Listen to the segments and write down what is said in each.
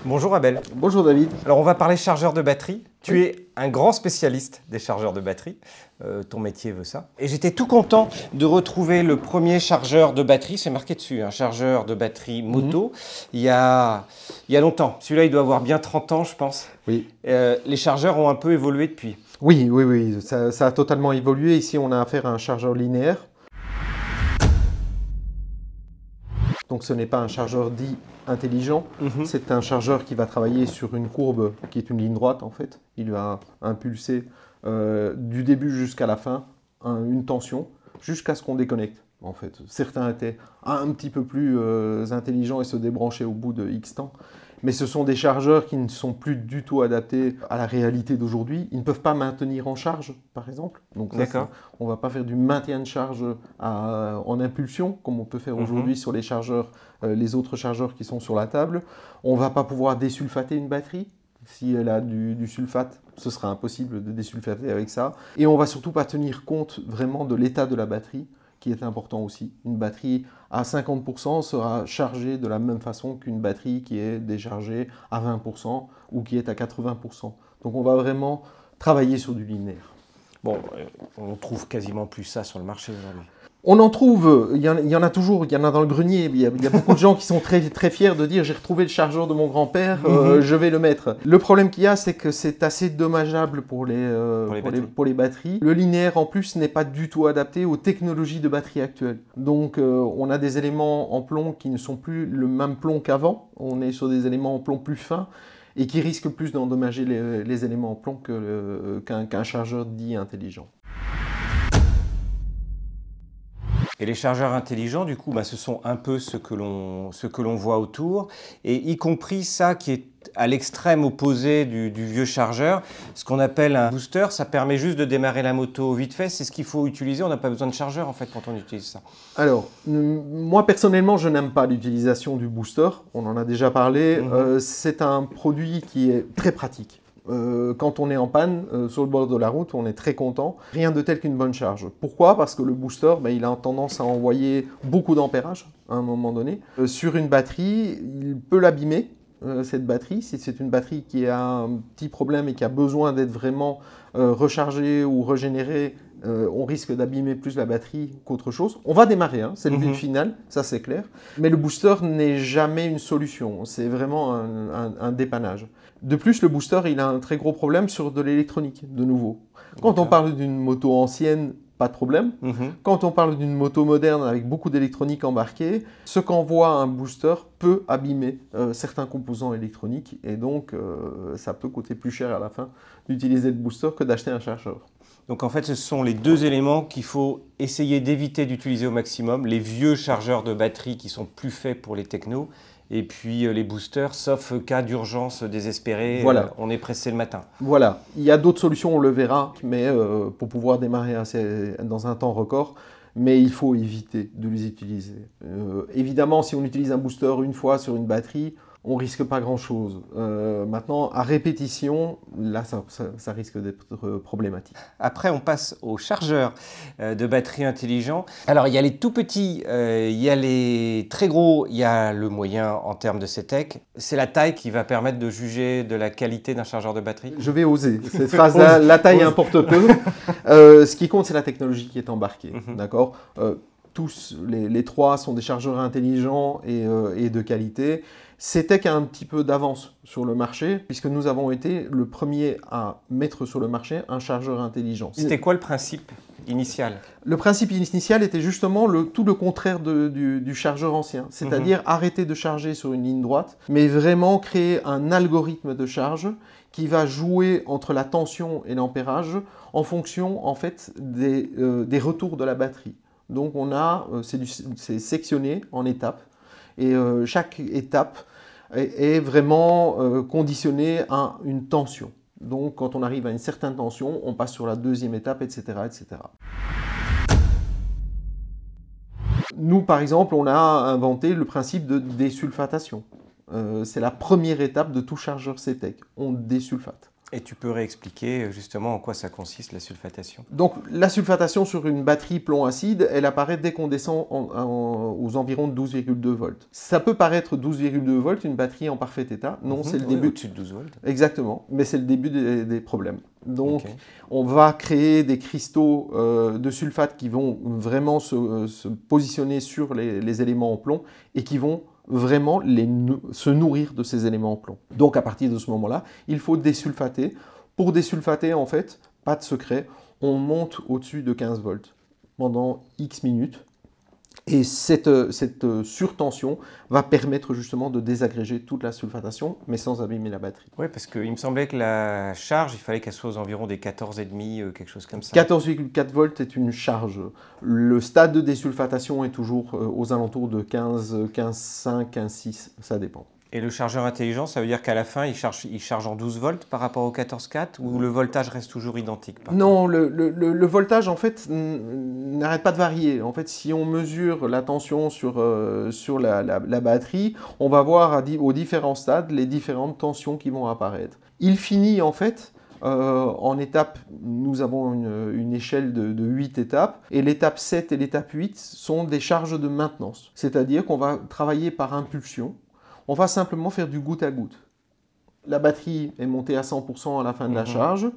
Bonjour Abel. Bonjour David. Alors on va parler chargeur de batterie. Tu es un grand spécialiste des chargeurs de batterie. Ton métier veut ça. Et j'étais tout content de retrouver le premier chargeur de batterie. C'est marqué dessus, un chargeur de batterie moto. Il y a longtemps. Celui-là, il doit avoir bien 30 ans, je pense. Oui. Les chargeurs ont un peu évolué depuis. Oui. Ça a totalement évolué. Ici, on a affaire à un chargeur linéaire. Donc ce n'est pas un chargeur dit intelligent, c'est un chargeur qui va travailler sur une courbe qui est une ligne droite en fait. Il va impulser du début jusqu'à la fin une tension jusqu'à ce qu'on déconnecte en fait. Certains étaient un petit peu plus intelligents et se débranchaient au bout de X temps. Mais ce sont des chargeurs qui ne sont plus du tout adaptés à la réalité d'aujourd'hui. Ils ne peuvent pas maintenir en charge, par exemple. Donc on ne va pas faire du maintien de charge en impulsion, comme on peut faire aujourd'hui sur les chargeurs, les autres chargeurs qui sont sur la table. On ne va pas pouvoir désulfater une batterie. Si elle a du sulfate, ce sera impossible de désulfater avec ça. Et on ne va surtout pas tenir compte vraiment de l'état de la batterie, qui est important aussi. Une batterie à 50% sera chargée de la même façon qu'une batterie qui est déchargée à 20% ou qui est à 80%. Donc on va vraiment travailler sur du linéaire. Bon, on trouve quasiment plus ça sur le marché aujourd'hui. On en trouve, il y en a toujours, il y en a dans le grenier. Il y a beaucoup de gens qui sont très fiers de dire « j'ai retrouvé le chargeur de mon grand-père, je vais le mettre ». Le problème qu'il y a, c'est que c'est assez dommageable pour les batteries. Le linéaire, en plus, n'est pas du tout adapté aux technologies de batterie actuelles. Donc, on a des éléments en plomb qui ne sont plus le même plomb qu'avant. On est sur des éléments en plomb plus fins et qui risquent plus d'endommager les éléments en plomb qu'un chargeur dit intelligent. Et les chargeurs intelligents, du coup, ce sont un peu ce que l'on voit autour, et y compris ça qui est à l'extrême opposé du vieux chargeur, ce qu'on appelle un booster. Ça permet juste de démarrer la moto vite fait. C'est ce qu'il faut utiliser. On n'a pas besoin de chargeur en fait quand on utilise ça. Alors, moi personnellement, je n'aime pas l'utilisation du booster. On en a déjà parlé. C'est un produit qui est très pratique. Quand on est en panne sur le bord de la route, on est très content. Rien de tel qu'une bonne charge. Pourquoi? Parce que le booster, il a tendance à envoyer beaucoup d'ampérage à un moment donné. Sur une batterie, il peut l'abîmer, cette batterie. Si c'est une batterie qui a un petit problème et qui a besoin d'être vraiment rechargée ou régénérée, on risque d'abîmer plus la batterie qu'autre chose. On va démarrer, c'est le but final, ça c'est clair. Mais le booster n'est jamais une solution, c'est vraiment un dépannage. De plus, le booster, il a un très gros problème sur de l'électronique, de nouveau. Quand on parle d'une moto ancienne, pas de problème. Quand on parle d'une moto moderne avec beaucoup d'électronique embarquée, ce qu'envoie un booster peut abîmer certains composants électroniques et donc ça peut coûter plus cher à la fin d'utiliser le booster que d'acheter un chargeur. Donc en fait, ce sont les deux éléments qu'il faut essayer d'éviter d'utiliser au maximum. Les vieux chargeurs de batterie qui sont plus faits pour les technos, et puis les boosters, sauf cas d'urgence désespérée, voilà. On est pressé le matin. Voilà, il y a d'autres solutions, on le verra, mais pour pouvoir démarrer dans un temps record, mais il faut éviter de les utiliser. Évidemment, si on utilise un booster une fois sur une batterie, on risque pas grand-chose. Maintenant, à répétition, là, ça risque d'être problématique. Après, on passe aux chargeurs de batterie intelligents. Alors, il y a les tout petits, il y a les très gros, il y a le moyen en termes de CETEC. C'est la taille qui va permettre de juger de la qualité d'un chargeur de batterie? Je vais oser. Cette phrase-là, la taille importe peu. Ce qui compte, c'est la technologie qui est embarquée. D'accord ? Tous les trois sont des chargeurs intelligents et de qualité. CETEC a un petit peu d'avance sur le marché, puisque nous avons été le premier à mettre sur le marché un chargeur intelligent. C'était quoi le principe initial? Le principe initial était justement tout le contraire du chargeur ancien, c'est-à-dire arrêter de charger sur une ligne droite, mais vraiment créer un algorithme de charge qui va jouer entre la tension et l'ampérage en fonction en fait des retours de la batterie. Donc c'est sectionné en étapes et chaque étape est vraiment conditionnée à une tension. Donc quand on arrive à une certaine tension, on passe sur la deuxième étape, etc., etc. Nous, par exemple, on a inventé le principe de désulfatation. C'est la première étape de tout chargeur CETEC. On désulfate. Et tu peux réexpliquer justement en quoi ça consiste la sulfatation? Donc la sulfatation sur une batterie plomb-acide, elle apparaît dès qu'on descend aux environs de 12,2 volts. Ça peut paraître 12,2 volts, une batterie en parfait état. Non, c'est le début. Au-dessus de 12 volts. Exactement, mais c'est le début des problèmes. Donc on va créer des cristaux de sulfate qui vont vraiment se positionner sur les éléments en plomb et qui vont vraiment se nourrir de ces éléments en plomb. Donc à partir de ce moment-là, il faut désulfater. Pour désulfater, en fait, pas de secret, on monte au-dessus de 15 volts pendant X minutes. Et cette surtension va permettre justement de désagréger toute la sulfatation, mais sans abîmer la batterie. Oui, parce qu'il me semblait que la charge, il fallait qu'elle soit aux environs des 14,5, quelque chose comme ça. 14,4 volts est une charge. Le stade de désulfatation est toujours aux alentours de 15, 15,5, 15,6, ça dépend. Et le chargeur intelligent, ça veut dire qu'à la fin, il charge en 12 volts par rapport au 14,4 ou le voltage reste toujours identique? Non, le voltage, en fait, n'arrête pas de varier. En fait, si on mesure la tension sur la batterie, on va voir aux différents stades les différentes tensions qui vont apparaître. Il finit, en fait, en étape, nous avons une échelle de 8 étapes, et l'étape 7 et l'étape 8 sont des charges de maintenance. C'est-à-dire qu'on va travailler par impulsion. On va simplement faire du goutte à goutte. La batterie est montée à 100% à la fin de la charge,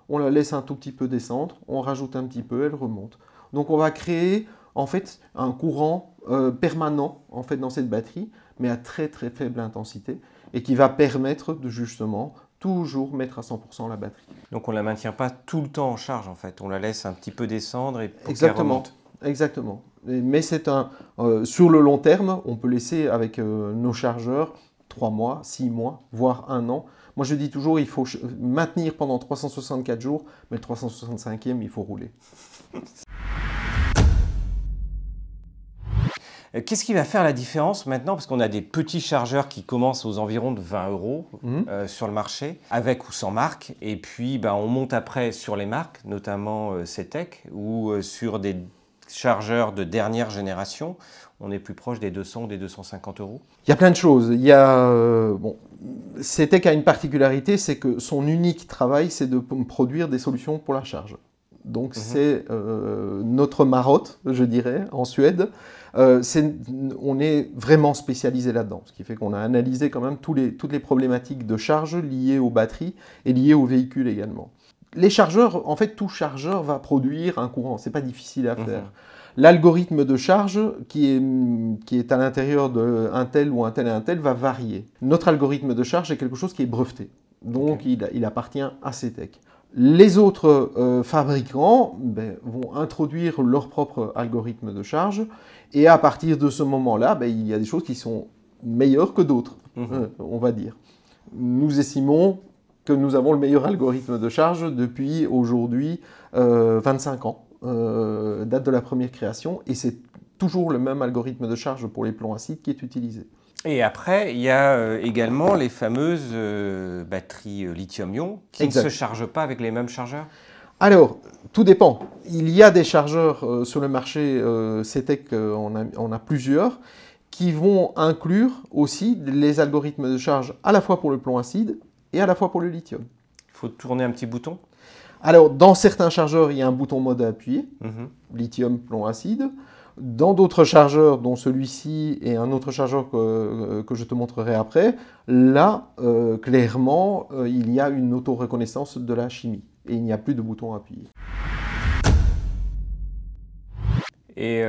on la laisse un tout petit peu descendre, on rajoute un petit peu, elle remonte. Donc on va créer en fait un courant permanent en fait, dans cette batterie, mais à très très faible intensité, et qui va permettre de justement toujours mettre à 100% la batterie. Donc on ne la maintient pas tout le temps en charge en fait, on la laisse un petit peu descendre et pour qu'elle remonte. Exactement. Mais c'est sur le long terme, on peut laisser avec nos chargeurs 3 mois, 6 mois, voire 1 an. Moi, je dis toujours, il faut maintenir pendant 364 jours, mais le 365e, il faut rouler. Qu'est-ce qui va faire la différence maintenant? Parce qu'on a des petits chargeurs qui commencent aux environs de 20 € sur le marché, avec ou sans marque. Et puis, on monte après sur les marques, notamment CETEC, ou sur des chargeurs de dernière génération, on est plus proche des 200 ou des 250 €. Il y a plein de choses. Il y a, CETEC a une particularité, c'est que son unique travail, c'est de produire des solutions pour la charge. Donc c'est notre marotte, je dirais, en Suède. On est vraiment spécialisé là-dedans, ce qui fait qu'on a analysé quand même toutes les problématiques de charge liées aux batteries et liées aux véhicules également. Les chargeurs, en fait, tout chargeur va produire un courant, c'est pas difficile à faire. L'algorithme de charge qui est à l'intérieur d'un tel ou un tel va varier. Notre algorithme de charge est quelque chose qui est breveté, donc il appartient à CETEC. Les autres fabricants vont introduire leur propre algorithme de charge, et à partir de ce moment-là, il y a des choses qui sont meilleures que d'autres, on va dire. Nous estimons que nous avons le meilleur algorithme de charge depuis aujourd'hui 25 ans, date de la première création, et c'est toujours le même algorithme de charge pour les plombs acides qui est utilisé. Et après, il y a également les fameuses batteries lithium-ion qui ne se chargent pas avec les mêmes chargeurs? Alors, tout dépend. Il y a des chargeurs sur le marché, CETEC, on a plusieurs, qui vont inclure aussi les algorithmes de charge à la fois pour le plomb acide et à la fois pour le lithium. Il faut tourner un petit bouton? Alors, dans certains chargeurs, il y a un bouton mode à appuyer, lithium, plomb acide. Dans d'autres chargeurs, dont celui-ci et un autre chargeur que je te montrerai après, là, clairement, il y a une auto-reconnaissance de la chimie et il n'y a plus de bouton à appuyer. Et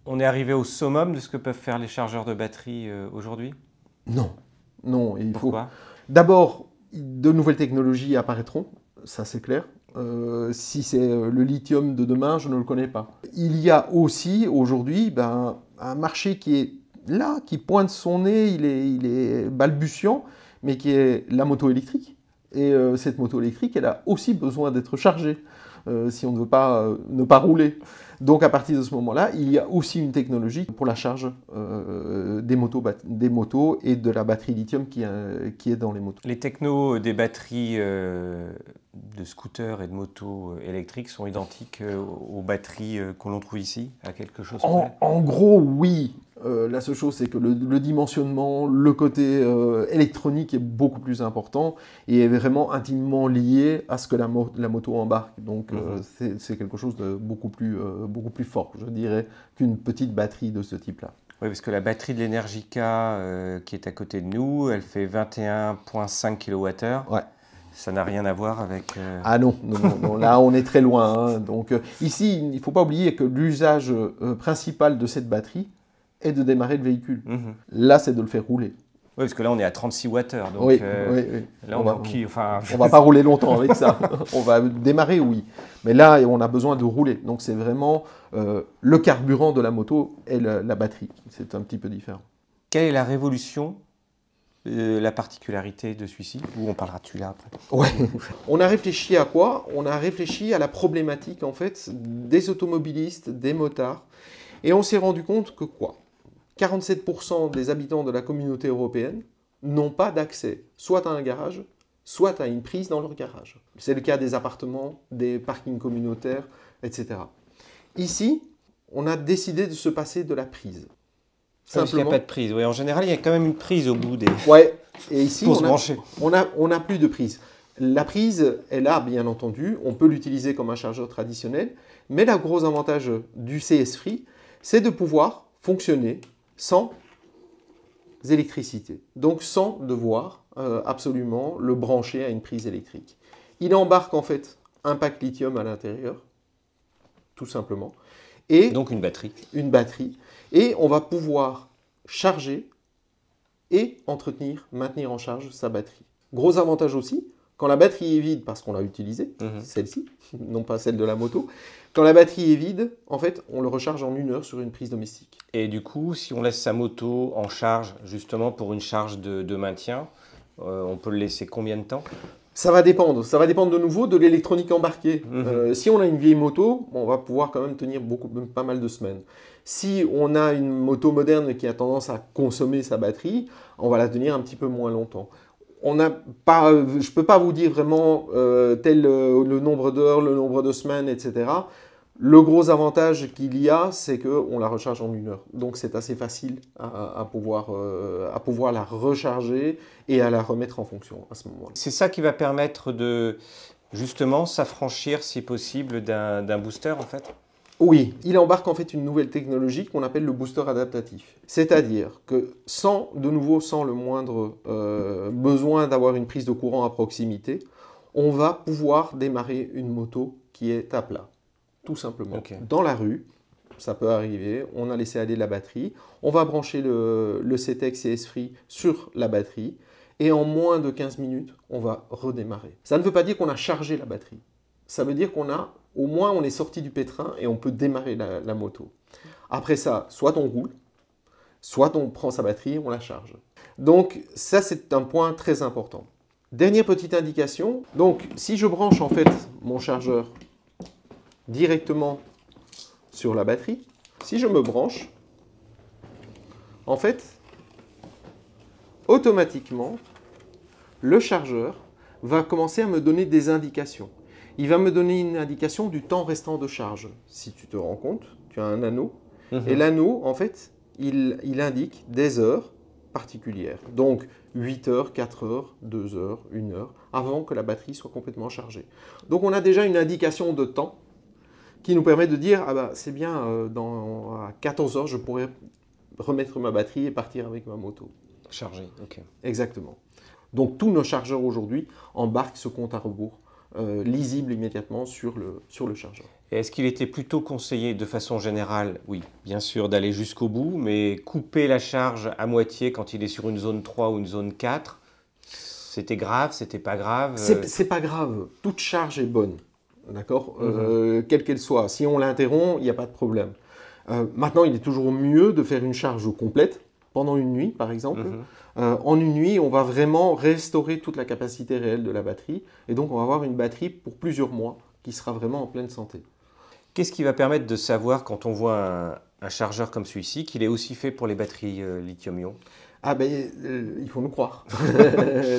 on est arrivé au summum de ce que peuvent faire les chargeurs de batterie aujourd'hui? Non, non. Pourquoi? D'abord, de nouvelles technologies apparaîtront, ça c'est clair. Si c'est le lithium de demain, je ne le connais pas. Il y a aussi aujourd'hui un marché qui est là, qui pointe son nez, il est balbutiant, mais qui est la moto électrique. Et cette moto électrique, elle a aussi besoin d'être chargée si on ne veut pas ne pas rouler. Donc à partir de ce moment-là, il y a aussi une technologie pour la charge des motos et de la batterie lithium qui est dans les motos. Les technos des batteries de scooters et de motos électriques sont identiques aux batteries que l'on trouve ici, à quelque chose près? En gros, oui. La seule chose, c'est que le dimensionnement, le côté électronique est beaucoup plus important et est vraiment intimement lié à ce que la moto embarque. Donc, c'est quelque chose de beaucoup plus fort, je dirais, qu'une petite batterie de ce type-là. Oui, parce que la batterie de l'Energica qui est à côté de nous, elle fait 21,5 kWh. Ouais. Ça n'a rien à voir avec... Ah non, non, là on est très loin. Hein. Donc ici, il ne faut pas oublier que l'usage principal de cette batterie est de démarrer le véhicule. Là, c'est de le faire rouler. Oui, parce que là on est à 36 Wh. Donc oui. Là on va pas rouler longtemps avec ça. On va démarrer, oui. Mais là, on a besoin de rouler. Donc c'est vraiment le carburant de la moto et la batterie. C'est un petit peu différent. Quelle est la révolution, la particularité de celui-ci? Ou on parlera de celui-là après. Ouais. On a réfléchi à quoi? On a réfléchi à la problématique en fait des automobilistes, des motards. Et on s'est rendu compte que quoi? 47% des habitants de la communauté européenne n'ont pas d'accès soit à un garage, soit à une prise dans leur garage. C'est le cas des appartements, des parkings communautaires, etc. Ici, on a décidé de se passer de la prise. Simplement. Il n'y a pas de prise. Oui, en général, il y a quand même une prise au bout des... Ouais. Et ici, pour se brancher. On a plus de prise. La prise est là, bien entendu. On peut l'utiliser comme un chargeur traditionnel. Mais le gros avantage du CS Free, c'est de pouvoir fonctionner sans électricité. Donc sans devoir absolument le brancher à une prise électrique. Il embarque en fait un pack lithium à l'intérieur, tout simplement. Et donc une batterie. Une batterie. Et on va pouvoir charger et maintenir en charge sa batterie. Gros avantage aussi, quand la batterie est vide, parce qu'on l'a utilisée, celle-ci, non pas celle de la moto, quand la batterie est vide, en fait, on le recharge en 1 heure sur une prise domestique. Et du coup, si on laisse sa moto en charge, justement pour une charge de maintien, on peut le laisser combien de temps? Ça va dépendre de nouveau de l'électronique embarquée. Si on a une vieille moto, on va pouvoir quand même tenir pas mal de semaines. Si on a une moto moderne qui a tendance à consommer sa batterie, on va la tenir un petit peu moins longtemps. Je ne peux pas vous dire vraiment le nombre d'heures, le nombre de semaines, etc. Le gros avantage qu'il y a, c'est qu'on la recharge en 1 heure. Donc c'est assez facile à pouvoir la recharger et à la remettre en fonction à ce moment-là. C'est ça qui va permettre de justement s'affranchir, si possible, d'un booster en fait? Oui, il embarque en fait une nouvelle technologie qu'on appelle le booster adaptatif. C'est-à-dire que sans le moindre besoin d'avoir une prise de courant à proximité, on va pouvoir démarrer une moto qui est à plat. Tout simplement. Okay. Dans la rue, ça peut arriver, on a laissé aller la batterie, on va brancher le CTEC CS Free sur la batterie et en moins de 15 minutes, on va redémarrer. Ça ne veut pas dire qu'on a chargé la batterie. Ça veut dire au moins on est sorti du pétrin et on peut démarrer la moto. Après ça, soit on roule, soit on prend sa batterie et on la charge. Donc ça, c'est un point très important. Dernière petite indication, donc si je branche en fait mon chargeur directement sur la batterie, si je me branche, en fait, automatiquement, le chargeur va commencer à me donner des indications. Il va me donner une indication du temps restant de charge. Si tu te rends compte, tu as un anneau, et l'anneau, en fait, il indique des heures particulières. Donc, 8 heures, 4 heures, 2 heures, 1 heure, avant que la batterie soit complètement chargée. Donc, on a déjà une indication de temps qui nous permet de dire, ah bah, c'est bien, à 14 heures, je pourrais remettre ma batterie et partir avec ma moto. Chargée, ok. Exactement. Donc, tous nos chargeurs aujourd'hui embarquent ce compte à rebours lisible immédiatement sur le chargeur. Et est-ce qu'il était plutôt conseillé de façon générale, oui, bien sûr, d'aller jusqu'au bout, mais couper la charge à moitié quand il est sur une zone 3 ou une zone 4, c'était grave, c'était pas grave? C'est pas grave, toute charge est bonne, d'accord, quelle qu'elle soit. Si on l'interrompt, il n'y a pas de problème. Maintenant, il est toujours mieux de faire une charge complète, pendant une nuit par exemple. En une nuit, on va vraiment restaurer toute la capacité réelle de la batterie, et donc on va avoir une batterie pour plusieurs mois qui sera vraiment en pleine santé. Qu'est-ce qui va permettre de savoir, quand on voit un chargeur comme celui-ci, qu'il est aussi fait pour les batteries lithium-ion? Ah ben, il faut nous croire.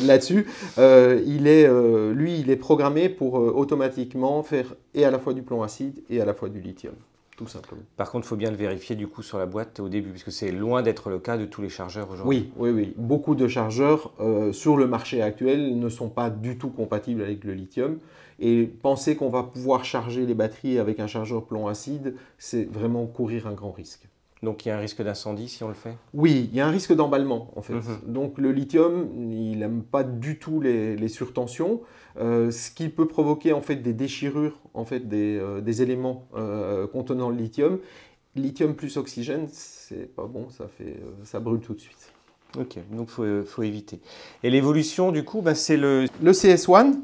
Là-dessus, il est programmé pour automatiquement faire et à la fois du plomb acide et à la fois du lithium. tout simplement. Par contre, il faut bien le vérifier du coup sur la boîte au début, puisque c'est loin d'être le cas de tous les chargeurs aujourd'hui. Oui. Beaucoup de chargeurs sur le marché actuel ne sont pas du tout compatibles avec le lithium. Et penser qu'on va pouvoir charger les batteries avec un chargeur plomb acide, c'est vraiment courir un grand risque. Donc il y a un risque d'incendie si on le fait? Oui, il y a un risque d'emballement en fait. Donc le lithium, il n'aime pas du tout les surtensions, ce qui peut provoquer en fait des déchirures en fait des éléments contenant le lithium. Lithium plus oxygène, c'est pas bon, ça brûle tout de suite. Ok, donc faut éviter. Et l'évolution du coup, c'est le CS1,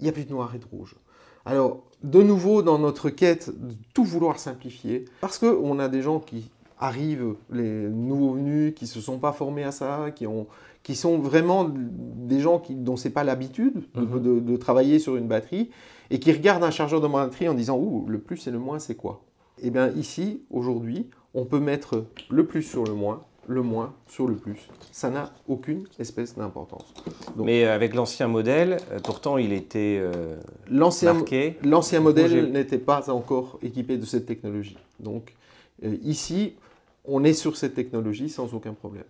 il n'y a plus de noir et de rouge. Alors, de nouveau, dans notre quête de tout vouloir simplifier, parce qu'on a des gens qui arrivent, les nouveaux venus, qui ne se sont pas formés à ça, qui sont vraiment des gens dont ce n'est pas l'habitude de travailler sur une batterie, et qui regardent un chargeur de batterie en disant « Ouh, le plus et le moins, c'est quoi ?» Eh bien, ici, aujourd'hui, on peut mettre le plus sur le moins sur le plus. Ça n'a aucune espèce d'importance. Mais avec l'ancien modèle, pourtant il était marqué. L'ancien modèle n'était pas encore équipé de cette technologie. Donc ici, on est sur cette technologie sans aucun problème.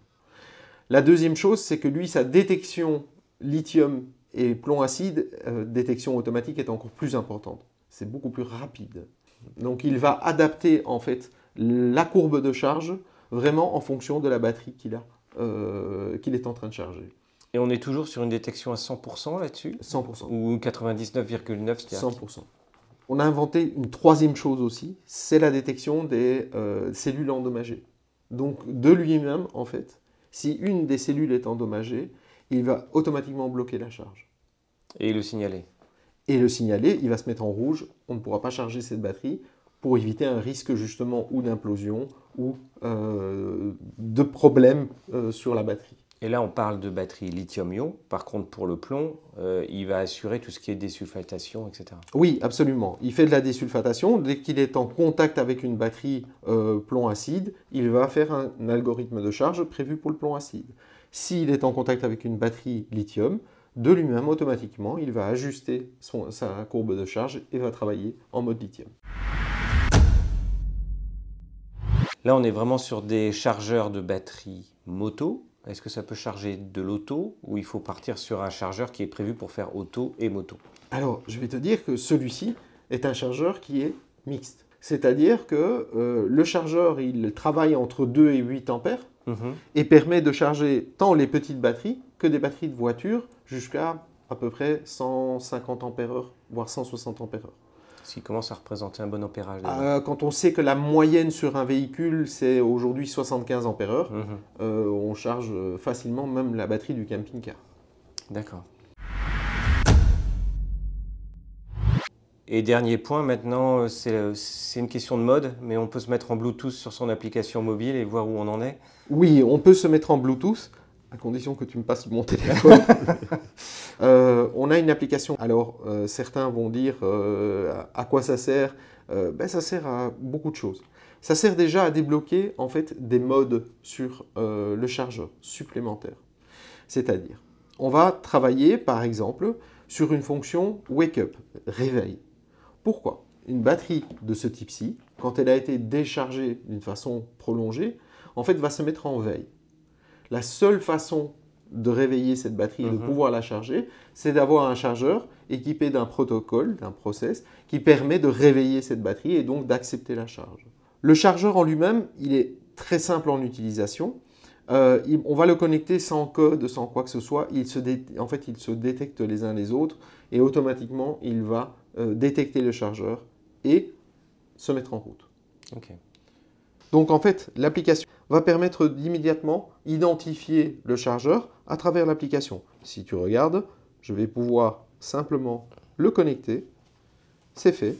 La deuxième chose, c'est que lui, sa détection lithium et plomb acide, détection automatique est encore plus importante. C'est beaucoup plus rapide. Donc il va adapter en fait la courbe de charge vraiment en fonction de la batterie qu'il est en train de charger. Et on est toujours sur une détection à 100% là-dessus? 100%. Ou 99,9? 100%. On a inventé une troisième chose aussi, c'est la détection des cellules endommagées. Donc de lui-même, en fait, si une des cellules est endommagée, il va automatiquement bloquer la charge. Et le signaler. Et le signaler, il va se mettre en rouge, on ne pourra pas charger cette batterie, pour éviter un risque justement ou d'implosion ou de problème sur la batterie. Et là, on parle de batterie lithium-ion. Par contre, pour le plomb, il va assurer tout ce qui est désulfatation, etc. Oui, absolument. Il fait de la désulfatation. Dès qu'il est en contact avec une batterie plomb acide, il va faire un algorithme de charge prévu pour le plomb acide. S'il est en contact avec une batterie lithium, de lui-même, automatiquement, il va ajuster sa courbe de charge et va travailler en mode lithium. Là, on est vraiment sur des chargeurs de batterie moto. Est-ce que ça peut charger de l'auto ou il faut partir sur un chargeur qui est prévu pour faire auto et moto? Alors, je vais te dire que celui-ci est un chargeur qui est mixte. C'est-à-dire que le chargeur, il travaille entre 2 et 8 ampères et permet de charger tant les petites batteries que des batteries de voiture jusqu'à à peu près 150 ampères-heure, voire 160 ampères-heure. S'il commence à représenter un bon ampérage. Quand on sait que la moyenne sur un véhicule, c'est aujourd'hui 75 ampères-heure, on charge facilement même la batterie du camping-car. D'accord. Et dernier point, maintenant, c'est une question de mode, mais on peut se mettre en Bluetooth sur son application mobile et voir où on en est? Oui, on peut se mettre en Bluetooth, à condition que tu me passes mon téléphone. On a une application. Alors, certains vont dire à quoi ça sert? Ça sert à beaucoup de choses. Ça sert déjà à débloquer en fait des modes sur le chargeur supplémentaire. C'est-à-dire, on va travailler par exemple sur une fonction wake up, réveil. Pourquoi? Une batterie de ce type-ci, quand elle a été déchargée d'une façon prolongée, en fait va se mettre en veille. La seule façon de réveiller cette batterie et de pouvoir la charger, c'est d'avoir un chargeur équipé d'un protocole, d'un process, qui permet de réveiller cette batterie et donc d'accepter la charge. Le chargeur en lui-même, il est très simple en utilisation. On va le connecter sans code, sans quoi que ce soit. En fait, il se détecte les uns les autres et automatiquement, il va détecter le chargeur et se mettre en route. Okay. Donc en fait, l'application va permettre d'immédiatement identifier le chargeur à travers l'application. Si tu regardes, je vais pouvoir simplement le connecter. C'est fait.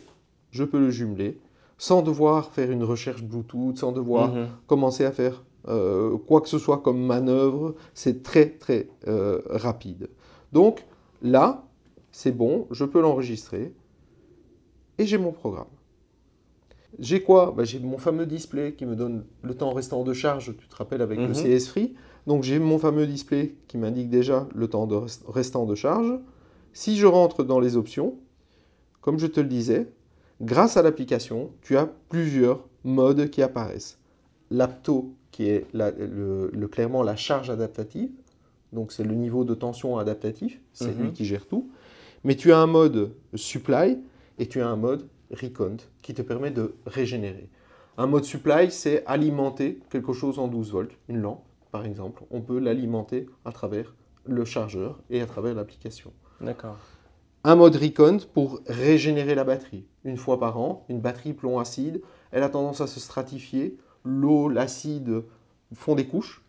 Je peux le jumeler sans devoir faire une recherche Bluetooth, sans devoir commencer à faire quoi que ce soit comme manœuvre. C'est très très rapide. Donc là, c'est bon, je peux l'enregistrer et j'ai mon programme. J'ai quoi? J'ai mon fameux display qui me donne le temps restant de charge, tu te rappelles avec le CS Free. Donc j'ai mon fameux display qui m'indique déjà le temps restant de charge. Si je rentre dans les options, comme je te le disais, Grâce à l'application, tu as plusieurs modes qui apparaissent. L'apto, qui est clairement la charge adaptative, donc c'est le niveau de tension adaptatif, c'est lui qui gère tout. Mais tu as un mode supply et tu as un mode recount qui te permet de régénérer. Un mode supply, c'est alimenter quelque chose en 12 volts, une lampe par exemple. On peut l'alimenter à travers le chargeur et à travers l'application. D'accord. Un mode recount pour régénérer la batterie. Une fois par an, une batterie plomb-acide, elle a tendance à se stratifier. L'eau, l'acide font des couches.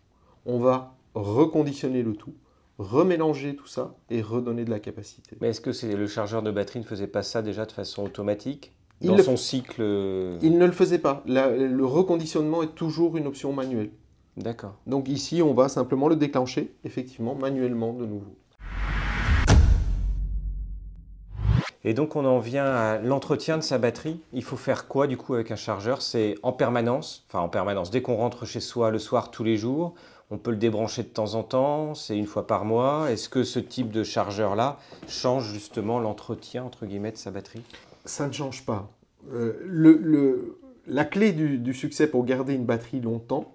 On va reconditionner le tout, remélanger tout ça et redonner de la capacité. Mais est-ce que le chargeur de batterie ne faisait pas ça déjà de façon automatique Il dans le son cycle? Il ne le faisait pas. Le reconditionnement est toujours une option manuelle. D'accord. Donc ici, on va simplement le déclencher, effectivement, manuellement de nouveau. Et donc on en vient à l'entretien de sa batterie. Il faut faire quoi du coup avec un chargeur? C'est en permanence, enfin en permanence, dès qu'on rentre chez soi le soir tous les jours, on peut le débrancher de temps en temps, c'est une fois par mois. Est-ce que ce type de chargeur-là change justement l'entretien entre guillemets de sa batterie? Ça ne change pas. La clé du succès pour garder une batterie longtemps,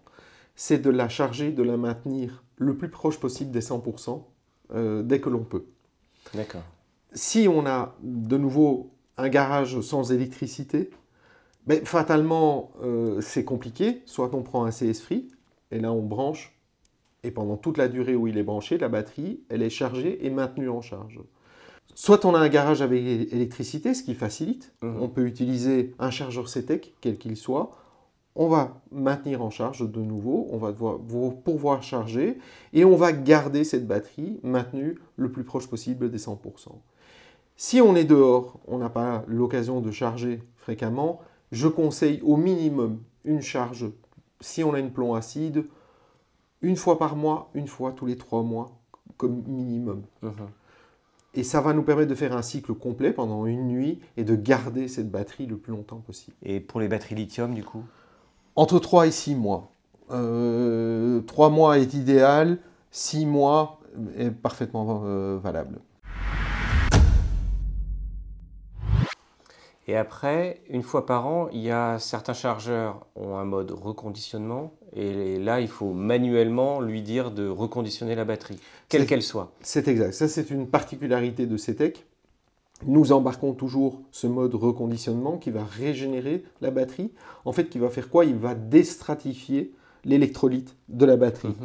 c'est de la charger, de la maintenir le plus proche possible des 100% dès que l'on peut. D'accord. Si on a de nouveau un garage sans électricité, ben, fatalement c'est compliqué. Soit on prend un CS-Free, et là on branche, et pendant toute la durée où il est branché, la batterie, elle est chargée et maintenue en charge. Soit on a un garage avec électricité, ce qui facilite. On peut utiliser un chargeur CTEC, quel qu'il soit. On va maintenir en charge de nouveau, on va pouvoir charger, et on va garder cette batterie maintenue le plus proche possible des 100%. Si on est dehors, on n'a pas l'occasion de charger fréquemment, je conseille au minimum une charge, si on a une plomb acide, une fois par mois, une fois tous les 3 mois, comme minimum. Et ça va nous permettre de faire un cycle complet pendant une nuit et de garder cette batterie le plus longtemps possible. Et pour les batteries lithium du coup? Entre 3 et 6 mois. 3 mois est idéal, 6 mois est parfaitement valable. Et après, une fois par an, il y a certains chargeurs ont un mode reconditionnement et là, il faut manuellement lui dire de reconditionner la batterie, quelle qu'elle soit. C'est exact. Ça, c'est une particularité de CTEC. Nous embarquons toujours ce mode reconditionnement qui va régénérer la batterie. En fait, qui va faire quoi? Il va déstratifier l'électrolyte de la batterie.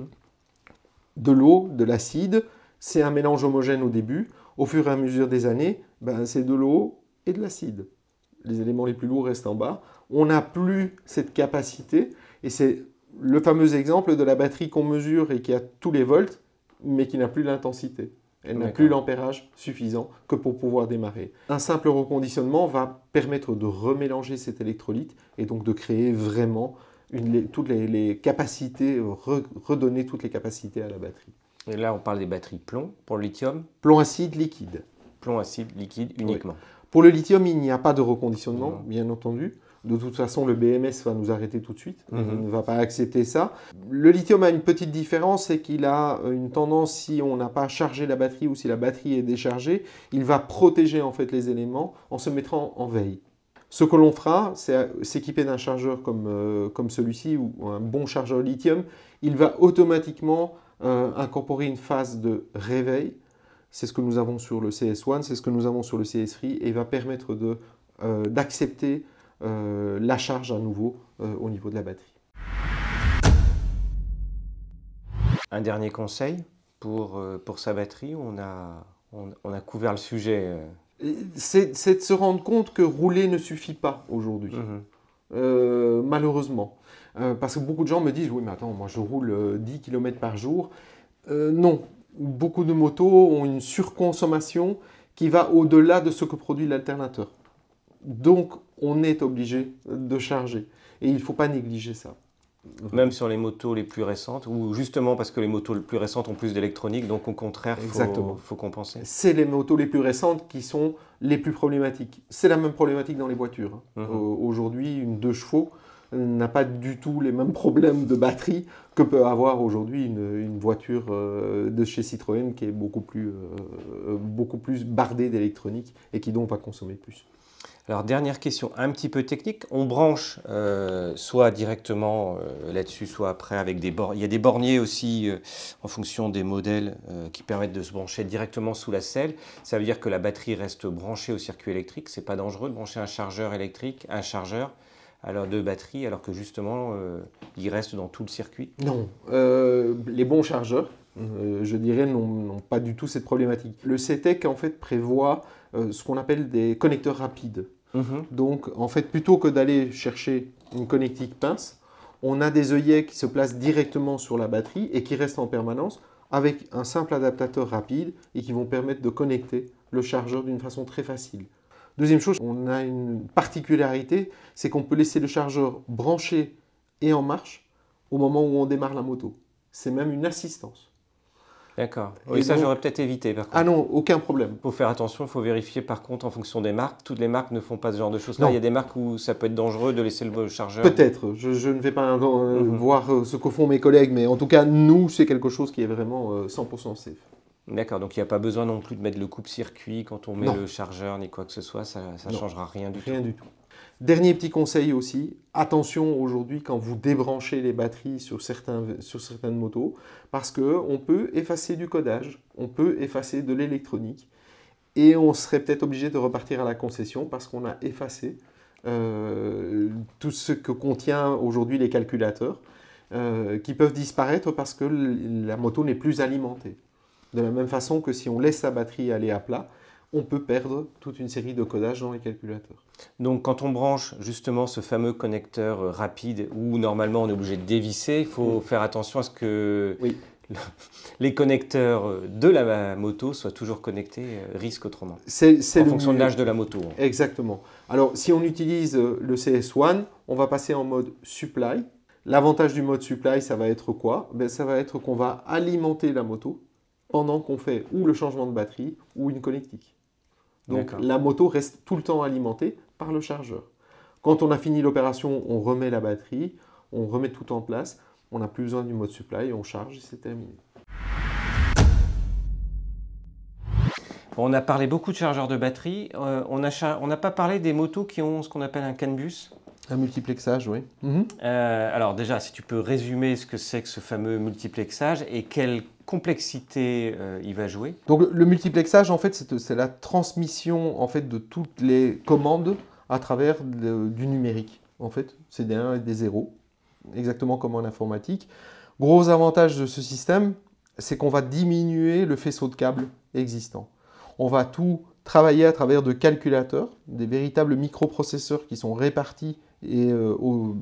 De l'eau, de l'acide, c'est un mélange homogène au début. Au fur et à mesure des années, c'est de l'eau et de l'acide. Les éléments les plus lourds restent en bas. On n'a plus cette capacité. Et c'est le fameux exemple de la batterie qu'on mesure et qui a tous les volts, mais qui n'a plus l'intensité. Elle n'a plus l'ampérage suffisant que pour pouvoir démarrer. Un simple reconditionnement va permettre de remélanger cet électrolyte et donc de créer vraiment toutes les capacités, redonner toutes les capacités à la batterie. Et là, on parle des batteries plomb pour le lithium. Plomb acide liquide. Plomb acide liquide uniquement. Oui. Pour le lithium, il n'y a pas de reconditionnement, bien entendu. De toute façon, le BMS va nous arrêter tout de suite. Il ne va pas accepter ça. Le lithium a une petite différence, c'est qu'il a une tendance, si on n'a pas chargé la batterie ou si la batterie est déchargée, il va protéger en fait les éléments en se mettant en veille. Ce que l'on fera, c'est s'équiper d'un chargeur comme celui-ci ou un bon chargeur lithium. Il va automatiquement incorporer une phase de réveil. C'est ce que nous avons sur le CS1, c'est ce que nous avons sur le CS-Free et va permettre d'accepter la charge à nouveau au niveau de la batterie. Un dernier conseil pour sa batterie, on a couvert le sujet. C'est de se rendre compte que rouler ne suffit pas aujourd'hui, malheureusement. Parce que beaucoup de gens me disent « Oui, mais attends, moi je roule 10 km par jour. » Non, beaucoup de motos ont une surconsommation qui va au-delà de ce que produit l'alternateur. Donc, on est obligé de charger. Et il ne faut pas négliger ça. Même sur les motos les plus récentes, ou justement parce que les motos les plus récentes ont plus d'électronique, donc au contraire, il faut compenser. C'est les motos les plus récentes qui sont les plus problématiques. C'est la même problématique dans les voitures. Aujourd'hui, une 2 chevaux n'a pas du tout les mêmes problèmes de batterie que peut avoir aujourd'hui une voiture de chez Citroën qui est beaucoup plus bardée d'électronique et qui donc va consommer plus. Alors, dernière question, un petit peu technique. On branche soit directement là-dessus, soit après avec des bornes. Il y a des borniers aussi en fonction des modèles qui permettent de se brancher directement sous la selle. Ça veut dire que la batterie reste branchée au circuit électrique. C'est pas dangereux de brancher un chargeur électrique, un chargeur, alors de batterie, alors que justement, il reste dans tout le circuit. Non, les bons chargeurs, je dirais, n'ont pas du tout cette problématique. Le CTEC, en fait, prévoit ce qu'on appelle des connecteurs rapides. Donc, en fait, plutôt que d'aller chercher une connectique pince, on a des œillets qui se placent directement sur la batterie et qui restent en permanence avec un simple adaptateur rapide et qui vont permettre de connecter le chargeur d'une façon très facile. Deuxième chose, on a une particularité, c'est qu'on peut laisser le chargeur branché et en marche au moment où on démarre la moto. C'est même une assistance. D'accord. Oui, ça, j'aurais peut-être évité, par contre. Ah non, aucun problème. Il faut faire attention, il faut vérifier, par contre, en fonction des marques. Toutes les marques ne font pas ce genre de choses-là. Il y a des marques où ça peut être dangereux de laisser le chargeur. Peut-être. Je ne vais pas voir ce que font mes collègues, mais en tout cas, nous, c'est quelque chose qui est vraiment 100% safe. D'accord, donc il n'y a pas besoin non plus de mettre le coupe-circuit quand on met le chargeur ni quoi que ce soit, ça ne changera rien du tout. Rien du tout. Dernier petit conseil aussi, attention aujourd'hui quand vous débranchez les batteries sur certaines motos, parce qu'on peut effacer du codage, on peut effacer de l'électronique, et on serait peut-être obligé de repartir à la concession parce qu'on a effacé tout ce que contient aujourd'hui les calculateurs, qui peuvent disparaître parce que la moto n'est plus alimentée. De la même façon que si on laisse sa batterie aller à plat, on peut perdre toute une série de codages dans les calculateurs. Donc quand on branche justement ce fameux connecteur rapide où normalement on est obligé de dévisser, il faut faire attention à ce que les connecteurs de la moto soient toujours connectés, risque autrement. C'est en fonction de l'âge de la moto. Exactement. Alors si on utilise le CS1, on va passer en mode supply. L'avantage du mode supply, ça va être quoi? Ça va être qu'on va alimenter la moto pendant qu'on fait ou le changement de batterie ou une connectique. Donc la moto reste tout le temps alimentée par le chargeur. Quand on a fini l'opération, on remet la batterie, on remet tout en place, on n'a plus besoin du mode supply, on charge et c'est terminé. On a parlé beaucoup de chargeurs de batterie, on n'a pas parlé des motos qui ont ce qu'on appelle un CAN bus. Un multiplexage, oui. Alors déjà, si tu peux résumer ce que c'est que ce fameux multiplexage et quelle complexité il va jouer. Donc le multiplexage, en fait, c'est la transmission en fait, de toutes les commandes à travers du numérique. En fait, c'est des 1 et des 0, exactement comme en informatique. Gros avantage de ce système, c'est qu'on va diminuer le faisceau de câbles existant. On va tout travailler à travers de calculateurs, des véritables microprocesseurs qui sont répartis au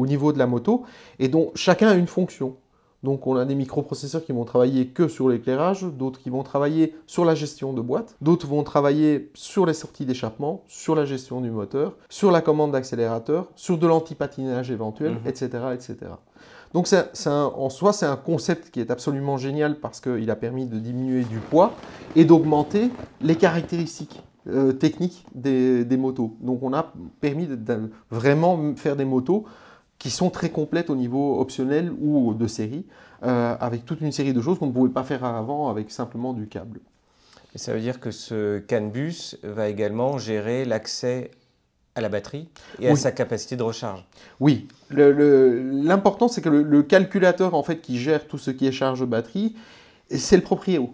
niveau de la moto et dont chacun a une fonction. Donc on a des microprocesseurs qui vont travailler que sur l'éclairage, d'autres qui vont travailler sur la gestion de boîte, d'autres vont travailler sur les sorties d'échappement, sur la gestion du moteur, sur la commande d'accélérateur, sur de l'antipatinage éventuel, etc., etc. Donc en soi, c'est un concept qui est absolument génial parce qu'il a permis de diminuer du poids et d'augmenter les caractéristiques techniques des motos. Donc on a permis de vraiment faire des motos qui sont très complètes au niveau optionnel ou de série, avec toute une série de choses qu'on ne pouvait pas faire avant avec simplement du câble. Et ça veut dire que ce CAN bus va également gérer l'accès à la batterie et à sa capacité de recharge. Oui, l'important c'est que le calculateur en fait, qui gère tout ce qui est charge batterie, c'est le proprio.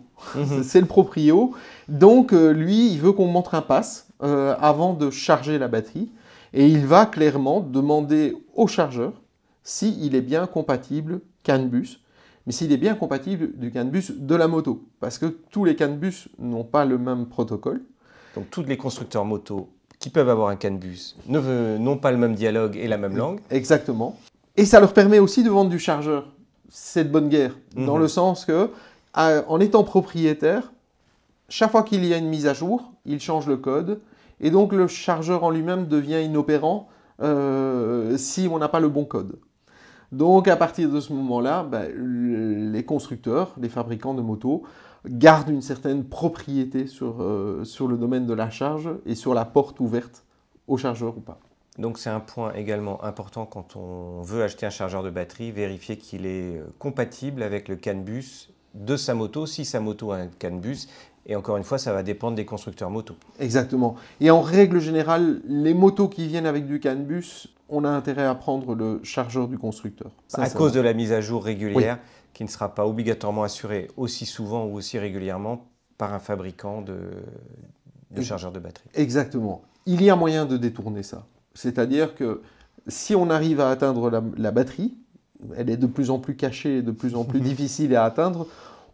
C'est le proprio. Donc lui, il veut qu'on montre un pass avant de charger la batterie. Et il va clairement demander au chargeur s'il est bien compatible CAN bus, mais s'il est bien compatible du CAN bus de la moto. Parce que tous les CAN bus n'ont pas le même protocole. Donc tous les constructeurs moto qui peuvent avoir un CAN bus n'ont pas le même dialogue et la même langue. Exactement. Et ça leur permet aussi de vendre du chargeur. C'est de bonne guerre. Dans le sens que, en étant propriétaire, chaque fois qu'il y a une mise à jour, il change le code. Et donc le chargeur en lui-même devient inopérant si on n'a pas le bon code. Donc à partir de ce moment-là, les constructeurs, les fabricants de motos, gardent une certaine propriété sur le domaine de la charge et sur la porte ouverte au chargeur ou pas. Donc c'est un point également important quand on veut acheter un chargeur de batterie, vérifier qu'il est compatible avec le CAN bus de sa moto, si sa moto a un CAN bus, Et encore une fois, ça va dépendre des constructeurs motos. Exactement. Et en règle générale, les motos qui viennent avec du CAN bus, on a intérêt à prendre le chargeur du constructeur. À cause de la mise à jour régulière, qui ne sera pas obligatoirement assurée aussi souvent ou aussi régulièrement par un fabricant de chargeurs de batterie. Exactement. Il y a moyen de détourner ça. C'est-à-dire que si on arrive à atteindre la batterie, elle est de plus en plus cachée, de plus en plus difficile à atteindre,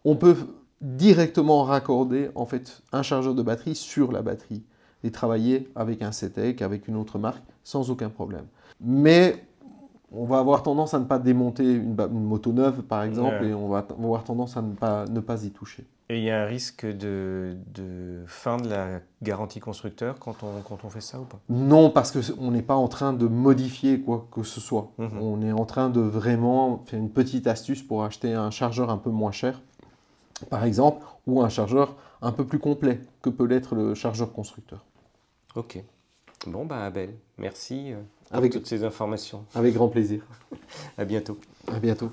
on peut directement raccorder en fait un chargeur de batterie sur la batterie et travailler avec un CETEC, avec une autre marque, sans aucun problème. Mais on va avoir tendance à ne pas démonter une moto neuve, par exemple, et on va avoir tendance à ne pas y toucher. Et il y a un risque de fin de la garantie constructeur quand on fait ça ou pas? Non, parce qu'on n'est pas en train de modifier quoi que ce soit. On est en train de vraiment faire une petite astuce pour acheter un chargeur un peu moins cher, par exemple, ou un chargeur un peu plus complet que peut l'être le chargeur constructeur. Ok. Bon, bah Abel, merci pour Avec toutes ces informations. Avec grand plaisir. À bientôt. À bientôt.